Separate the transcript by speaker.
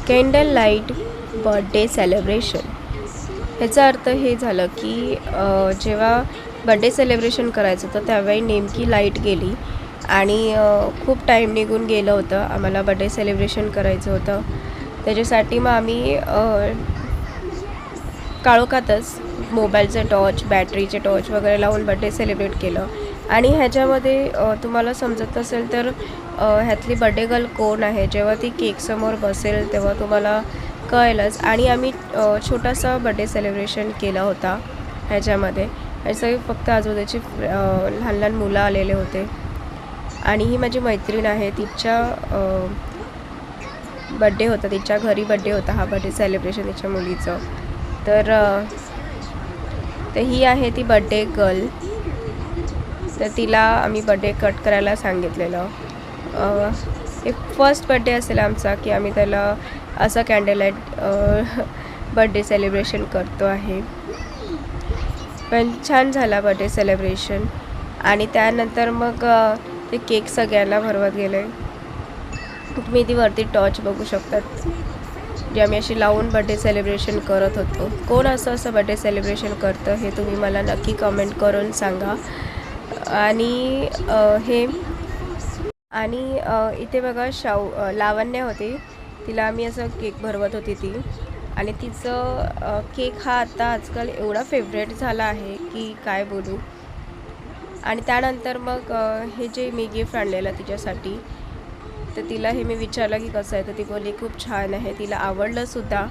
Speaker 1: Candle light birthday celebration. ह्याचा अर्थ हे झालं की जेव्हा बड्डे सेलिब्रेशन करायचं होतं त्यावेळी नेमकी लाईट गेली आणि खूप टाईम निघून गेलं होतं. आम्हाला बड्डे सेलिब्रेशन करायचं होतं. त्याच्यासाठी मग आम्ही काळोखातच मोबाईलचे टॉर्च, बॅटरीचे टॉर्च वगैरे लावून बड्डे सेलिब्रेट केलं. आणि ह्याच्यामध्ये तुम्हाला समजत नसेल तर ह्यातली बड्डे गर्ल कोण आहे, जेव्हा ती केकसमोर बसेल तेव्हा तुम्हाला कळेलच. आणि आम्ही छोटासा बड्डे सेलिब्रेशन केला होता ह्याच्यामध्ये. ह्याचं फक्त आजूबाजूची लहान लहान मुलं आलेले होते. आणि ही माझी मैत्रीण आहे, तिच्या बड्डे होता, तिच्या घरी बड्डे होता हा बड्डे सेलिब्रेशन तिच्या मुलीचं. तर ही आहे ती बड्डे गर्ल. तर तिला आम्ही बड्डे कट करायला सांगितलेलं. एक फर्स्ट बड्डे असेल आमचा की आम्ही त्याला असं कॅन्डल लाईट बड्डे सेलिब्रेशन करतो आहे. पण छान झाला बड्डे सेलिब्रेशन. आणि त्यानंतर मग ते केक सगळ्यांना भरवत गेले. तुम्ही ती वरती टॉर्च बघू शकतात जे आम्ही अशी लावून बड्डे सेलिब्रेशन करत होतो. कोण असं बड्डे सेलिब्रेशन करतं हे तुम्ही मला नक्की कमेंट करून सांगा. आणि इथे बघा लावण्य होती, तिला आम्ही असं केक भरवत होती ती. आणि तिचं केक हा आता आजकाल एवढा फेवरेट झाला आहे की काय बोलू. आणि त्यानंतर मग हे जे मी गिफ्ट आणलेलं तिच्यासाठी, तर तिला हे मी विचारलं की कसं आहे, तर ती बोलली खूप छान आहे, तिला आवडलंसुद्धा.